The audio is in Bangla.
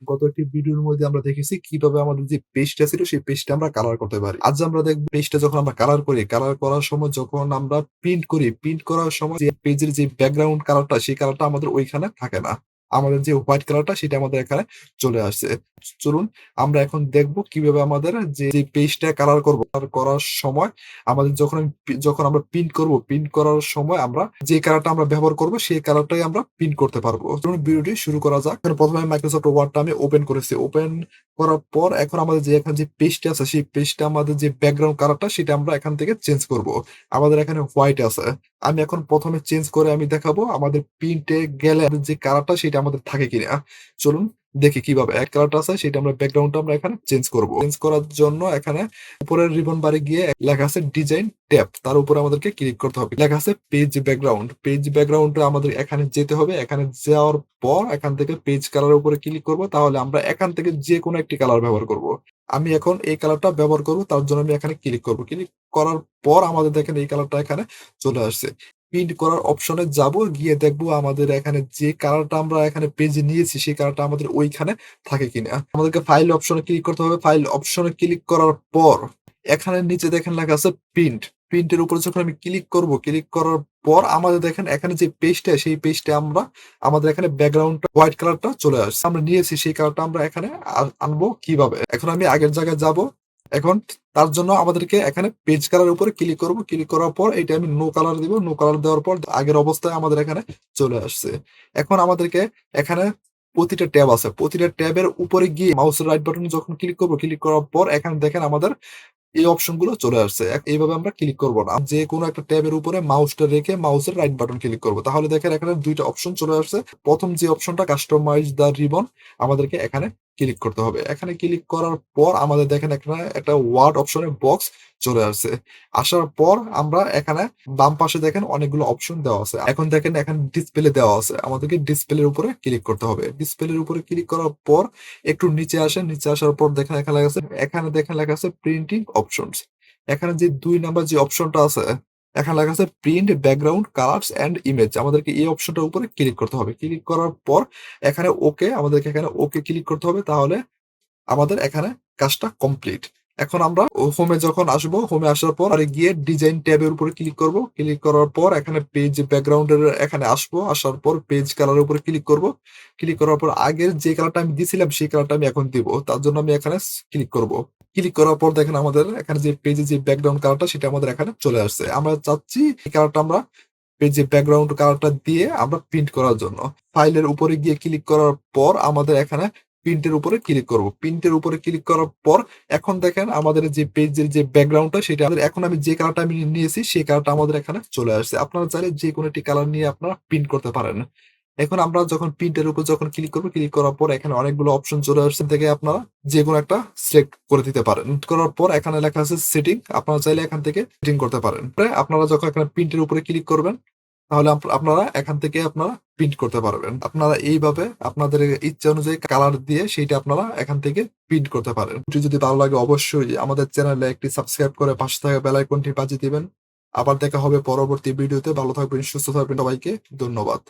গত একটি ভিডিওর মধ্যে আমরা দেখেছি কিভাবে আমাদের যে পেজটা ছিল সেই পেজটা আমরা কালার করতে পারি। আজ আমরা দেখব পেজটা যখন আমরা কালার করি, কালার করার সময় যখন আমরা প্রিন্ট করি, প্রিন্ট করার সময় যে পেজের যে ব্যাকগ্রাউন্ড কালারটা সেই কালারটা আমাদের ওইখানে থাকে না। আমাদের যে হোয়াইট কালারটা সেটা আমাদের এখানে চলে আসছে। চলুন আমরা এখন দেখব কিভাবে আমাদের যে পেজটা কালার করব। কালার করার সময় আমাদের যখন আমরা প্রিন্ট করব, প্রিন্ট করার সময় আমরা যে কালারটা আমরা ব্যবহার করব সেই কালারটাই আমরা প্রিন্ট করতে পারবো। চলুন ভিডিওটি শুরু করা যাক। এখন প্রথমে মাইক্রোসফট ওয়ার্ডটা আমি ওপেন করেছি। ওপেন করার পর এখন আমাদের যে এখানে যে পেজটা আছে সেই পেজটা আমাদের যে ব্যাকগ্রাউন্ড কালারটা সেটা আমরা এখান থেকে চেঞ্জ করব। আমাদের এখানে হোয়াইট আছে। আমি এখন প্রথমে চেঞ্জ করে আমি দেখাবো আমাদের প্রিন্টে গেলে যে কালারটা সেটা আমাদের থাকে কিনা। চলুন দেখি কিভাবে এক কালারটা আছে সেটা আমরা ব্যাকগ্রাউন্ডটা আমরা এখানে চেঞ্জ করব। চেঞ্জ করার জন্য এখানে উপরের রিবন বারে গিয়ে লেখা আছে ডিজাইন ট্যাব, তার উপরে আমাদেরকে ক্লিক করতে হবে। লেখা আছে পেজ ব্যাকগ্রাউন্ড। পেজ ব্যাকগ্রাউন্ডে আমাদের এখানে যেতে হবে। এখানে যাওয়ার পর এখান থেকে পেজ কালারের উপরে ক্লিক করব। তাহলে আমরা এখান থেকে যে কোনো একটি কালার ব্যবহার করব। আমি এখন এই কালারটা ব্যবহার করব, তার জন্য আমি এখানে ক্লিক করব। ক্লিক করার পর আমাদের দেখেন এই কালারটা এখানে চলে আসছে। প্রিন্ট করার অপশনে যাব, গিয়ে দেখবো আমাদের এখানে যে কালারটা আমরা এখানে পেজে নিয়েছি সেই কালারটা আমাদের ওইখানে থাকে কিনা। আমাদেরকে ফাইল অপশনে ক্লিক করতে হবে। ফাইল অপশনে ক্লিক করার পর এখানে নিচে দেখেন লেখা আছে প্রিন্ট। প্রিন্টের উপরে যখন আমি ক্লিক করব, ক্লিক করার পর আমাদের দেখেন এখানে যে পেজটা সেই পেজটা আমরা আমাদের এখানে ব্যাকগ্রাউন্ডটা হোয়াইট কালারটা চলে আসছে। আমরা নিয়েছি সেই কালারটা আমরা এখানে আনবো কিভাবে। এখন আমি আগের জায়গায় যাব। এখন তার জন্য আমাদেরকে এখানে পেজ কালার উপরে ক্লিক করব। ক্লিক করার পর এটা আমি নো কালার দিব। নো কালার দেওয়ার পর আগের অবস্থায় আমাদের এখানে চলে আসছে। এখন আমাদেরকে এখানে প্রতিটা ট্যাব আছে। প্রতিটা ট্যাবের উপরে গিয়ে মাউসের রাইট বাটন যখন ক্লিক করব, ক্লিক করার পর এখানে দেখেন আমাদের এই অপশন গুলো চলে আসছে। এইভাবে আমরা ক্লিক করব না। যে কোনো একটা ট্যাবের উপরে মাউসটা রেখে মাউসের রাইট বাটন ক্লিক করব। তাহলে দেখেন এখানে দুইটা অপশন চলে আসছে। প্রথম যে অপশনটা কাস্টমাইজ দ্য রিবন, আমাদেরকে এখানে ক্লিক করতে হবে। এখানে ক্লিক করার পর আমাদের দেখেন এখানে একটা ওয়ার্ড অপশনের বক্স চলে আসছে। আসার পর আমরা এখানে বাম পাশে দেখেন অনেকগুলো অপশন দেওয়া আছে। এখন দেখেন এখানে ডিসপ্লে দেওয়া আছে। আমাদেরকে ডিসপ্লের উপরে ক্লিক করতে হবে। ডিসপ্লের উপরে ক্লিক করার পর একটু নিচে আসেন। নিচে আসার পর দেখেন এখানে দেখেন লেখা আছে প্রিন্টিং অপশনস। এখানে যে ২ নাম্বার যে অপশনটা আছে, এখানে লেখা আছে print background colours and image. আমাদেরকে এই অপশনটার উপরে ক্লিক করতে হবে। ক্লিক করার পর এখানে আমাদেরকে এখানে ওকে ক্লিক করতে হবে। তাহলে আমাদের এখানে কাজটা কমপ্লিট। এখন আমরা হোমে যখন আসবো, হোমে আসার পর আরে গিয়ে ডিজাইন ট্যাবের উপরে ক্লিক করব। ক্লিক করার পর এখানে পেজ ব্যাকগ্রাউন্ডের এখানে আসবো। আসার পর পেজ কালারের উপরে ক্লিক করব। ক্লিক করার পর আগের যে কালারটা আমি দিয়েছিলাম সেই কালারটা আমি এখন দিব। তার জন্য আমি এখানে ক্লিক করব। ক্লিক করার পর দেখেন আমাদের এখানে যে পেজে যে ব্যাকগ্রাউন্ড কালারটা সেটা আমাদের এখানে চলে আসছে। আমরা চাচ্ছি এই কালারটা আমরা পেজে ব্যাকগ্রাউন্ড কালারটা দিয়ে আমরা প্রিন্ট করার জন্য ফাইলের উপরে গিয়ে ক্লিক করার পর আমাদের এখানে প্রিন্টের উপরে ক্লিক করব। প্রিন্টের উপরে ক্লিক করার পর এখন দেখেন আমাদের যে পেজের যে ব্যাকগ্রাউন্ডটা সেটা এখন আমি যে কালারটা আমি নিয়েছি সেই কালারটা আমাদের এখানে চলে আসছে। আপনারা চাইলে যে কোনো একটি কালার নিয়ে আপনারা প্রিন্ট করতে পারেন। এখন আমরা যখন প্রিন্টের উপর যখন ক্লিক করবো, ক্লিক করার পর এখানে অনেকগুলো অপশন চলে আসছে। থেকে আপনারা যে কোনো একটা সিলেক্ট করে দিতে পারেন। করার পর এখানে লেখা আছে সেটিং। আপনারা চাইলে এখান থেকে সেটিং করতে পারেন। আপনারা যখন এখানে প্রিন্টের উপরে ক্লিক করবেন তাহলে আপনারা এখান থেকে আপনারা প্রিন্ট করতে পারবেন। আপনারা এইভাবে আপনাদের ইচ্ছা অনুযায়ী কালার দিয়ে সেইটা আপনারা এখান থেকে প্রিন্ট করতে পারেন। ভিডিওটি যদি ভালো লাগে অবশ্যই আমাদের চ্যানেলে একটি সাবস্ক্রাইব করে পাশে থাকা বেল আইকনটি বাজিয়ে দিবেন। আবার দেখা হবে পরবর্তী ভিডিওতে। ভালো থাকবেন, সুস্থ থাকবেন। সবাইকে ধন্যবাদ।